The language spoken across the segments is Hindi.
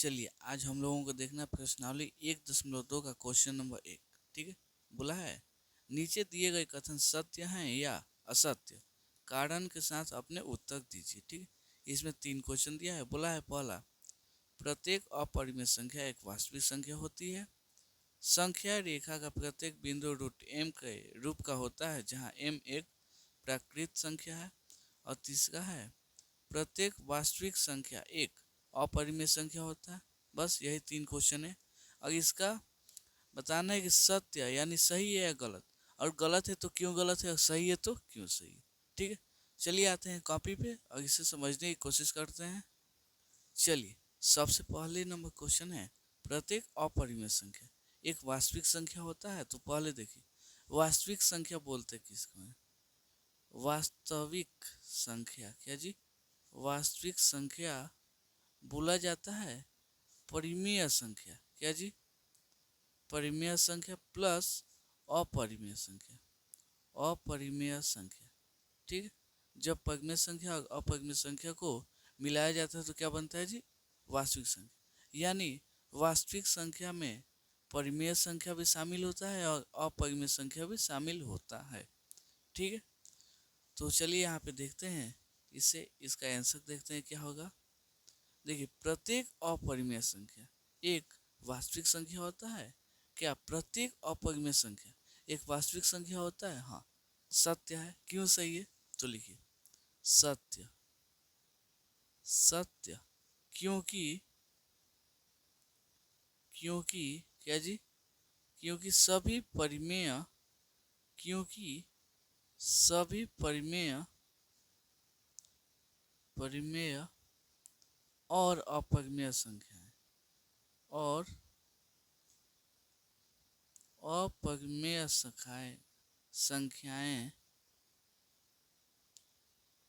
चलिए आज हम लोगों को देखना है प्रश्नावली 1.2 का क्वेश्चन नंबर 1। ठीक है, बोला है नीचे दिए गए कथन सत्य हैं या असत्य, कारण के साथ अपने उत्तर दीजिए। ठीक है, इसमें 3 क्वेश्चन दिया है। बोला है पहला, प्रत्येक अपरिमेय संख्या एक वास्तविक संख्या होती है। संख्या रेखा का प्रत्येक बिंदु रूट एम के रूप का होता है जहाँ एम एक प्राकृत संख्या है। और तीसरा है, प्रत्येक वास्तविक संख्या एक अपरिमेय संख्या होता है। बस यही 3 क्वेश्चन है। और इसका बताना है कि सत्य यानी सही है या गलत, और गलत है तो क्यों गलत है, और सही है तो क्यों सही है। ठीक है, चलिए आते हैं कॉपी पे और इसे समझने की कोशिश करते हैं। चलिए, सबसे पहले नंबर क्वेश्चन है, प्रत्येक अपरिमेय संख्या एक वास्तविक संख्या होता है। तो पहले देखिए, वास्तविक संख्या बोलते किसको है? वास्तविक संख्या क्या जी? वास्तविक संख्या बोला जाता है परिमेय संख्या। क्या जी? परिमेय संख्या प्लस अपरिमेय संख्या। अपरिमेय संख्या, ठीक है। जब परिमेय संख्या और अपरिमेय संख्या को मिलाया जाता है तो क्या बनता है जी? वास्तविक संख्या। यानी वास्तविक संख्या में परिमेय संख्या भी शामिल होता है और अपरिमेय संख्या भी शामिल होता है। ठीक है, तो चलिए यहाँ पे देखते हैं इसे, इसका आंसर देखते हैं क्या होगा। देखिए, प्रत्येक अपरिमेय संख्या एक वास्तविक संख्या होता है। क्या प्रत्येक अपरिमेय संख्या एक वास्तविक संख्या होता है? हाँ, सत्य है। क्यों सही है? तो लिखिए सत्य। सत्य क्योंकि क्योंकि क्या जी? क्योंकि सभी परिमेय, क्योंकि सभी परिमेय परिमेय और अपरिमेय संख्याएं और अपरिमेय संख्याएं,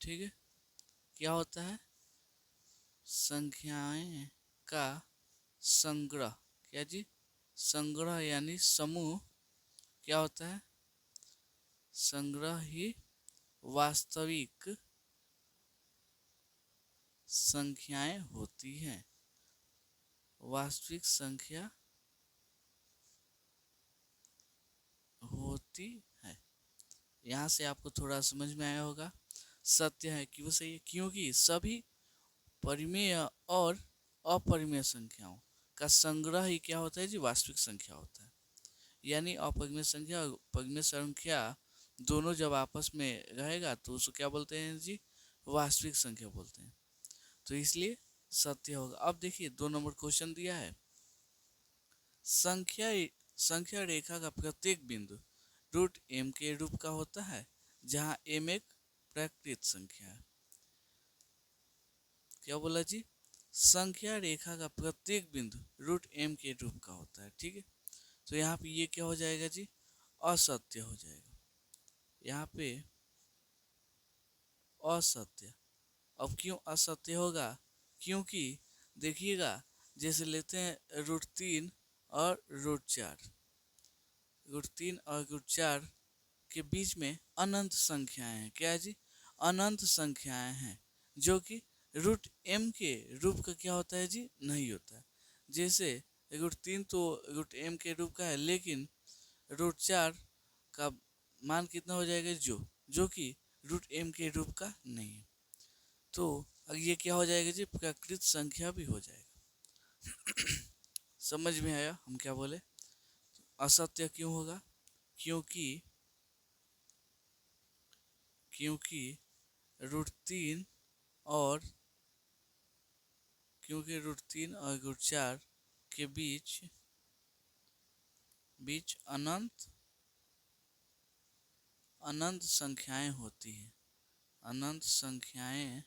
ठीक है, क्या होता है? संख्याएं का संग्रह। क्या जी? संग्रह यानी समूह क्या होता है? संग्रह ही वास्तविक संख्याएं होती हैं। वास्तविक संख्या होती है। यहाँ से आपको थोड़ा समझ में आया होगा। सत्य है, क्यों सही है? क्योंकि सभी परिमेय और अपरिमेय संख्याओं का संग्रह ही क्या होता है जी? वास्तविक संख्या होता है। यानी अपरिमेय संख्या और परिमेय संख्या दोनों जब आपस में रहेगा तो उसको क्या बोलते हैं जी? वास्तविक संख्या बोलते हैं। तो इसलिए सत्य होगा। अब देखिए 2 नंबर क्वेश्चन दिया है, संख्या रेखा का प्रत्येक बिंदु रूट एम के रूप का होता है जहाँ एम एक प्राकृत संख्या है। क्या बोला जी? संख्या रेखा का प्रत्येक बिंदु रूट एम के रूप का होता है। ठीक है, तो यहाँ पे ये क्या हो जाएगा जी? असत्य हो जाएगा। यहाँ पे असत्य। अब क्यों असत्य होगा? क्योंकि देखिएगा, जैसे लेते हैं रूट 3 और रूट 4, रूट 3 और रूट 4 के बीच में अनंत संख्याएं हैं। क्या है जी? अनंत संख्याएं हैं जो कि रूट एम के रूप का क्या होता है जी? नहीं होता है। जैसे रूट 3 तो रूट एम के रूप का है, लेकिन रूट 4 का मान कितना हो जाएगा? जो कि रूट एम के रूप का नहीं है। तो ये क्या हो जाएगा जी? प्राकृत संख्या भी हो जाएगा। समझ में आया हम क्या बोले? असत्य क्यों होगा? क्योंकि क्योंकि रूट 3 और क्योंकि रूट 3 और रूट 4 के बीच अनंत अनंत संख्याएं होती हैं। अनंत संख्याएं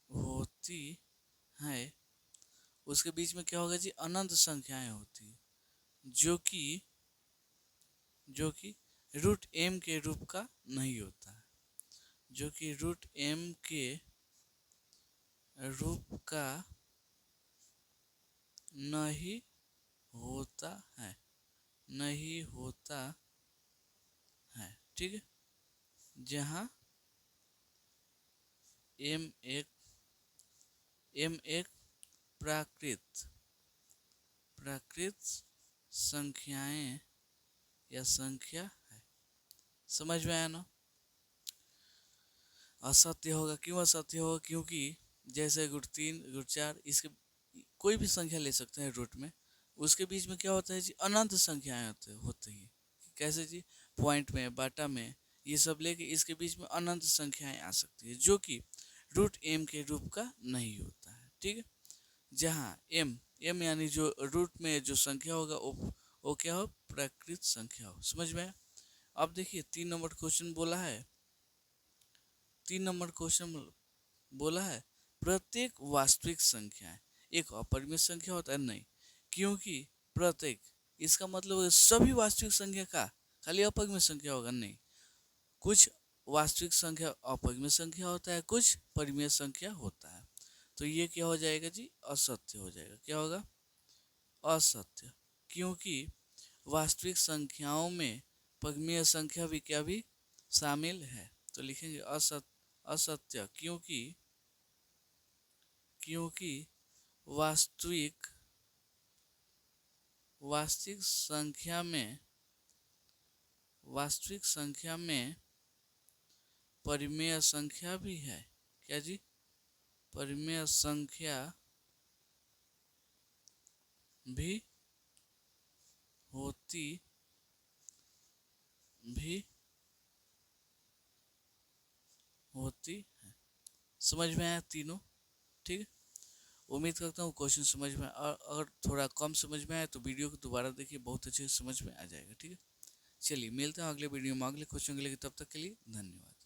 होती हैं। उसके बीच में क्या होगा जी? अनंत संख्याएं होती हैं जो कि रूट एम के रूप का नहीं होता है। जो कि रूट एम के रूप का नहीं होता है। नहीं होता है, ठीक है। जहाँ एम एक प्राकृत प्राकृत संख्याएं या संख्या है। समझ में आया ना। असत्य होगा, क्यों असत्य होगा? क्योंकि जैसे रूट 3 रूट 4 इसके कोई भी संख्या ले सकते हैं रूट में, उसके बीच में क्या होता है जी, अनंत संख्याएं होती है। कैसे जी? पॉइंट में, बाटा में, ये सब लेके इसके बीच में अनंत संख्याएं आ सकती है, जो कि रूट एम के रूप का नहीं होता है। ठीक है, जहाँ एम यानी जो रूट में जो संख्या होगा वो क्या हो? प्राकृत संख्या हो। समझ में? अब देखिए 3 नंबर क्वेश्चन बोला है, 3 नंबर क्वेश्चन बोला है प्रत्येक वास्तविक संख्या है एक अपरिमेय संख्या होता है? नहीं, क्योंकि प्रत्येक इसका मतलब है सभी वास्तविक संख्या का खाली अपरिमेय संख्या होगा? नहीं, कुछ वास्तविक संख्या अपरिमेय संख्या होता है, कुछ परिमेय संख्या होता है। तो ये क्या हो जाएगा जी? असत्य हो जाएगा। क्या होगा? असत्य, क्योंकि वास्तविक संख्याओं में परिमेय संख्या भी क्या भी शामिल है। तो लिखेंगे असत्य, क्योंकि वास्तविक संख्या में परिमेय संख्या भी है। क्या जी? परिमेय संख्या भी होती है। समझ में आया तीनों? ठीक है, उम्मीद करता हूँ क्वेश्चन समझ में। और अगर थोड़ा कम समझ में आए तो वीडियो को दोबारा देखिए, बहुत अच्छे से समझ में आ जाएगा। ठीक है, चलिए मिलते हैं अगले वीडियो में अगले क्वेश्चन के लिए। तब तक के लिए धन्यवाद।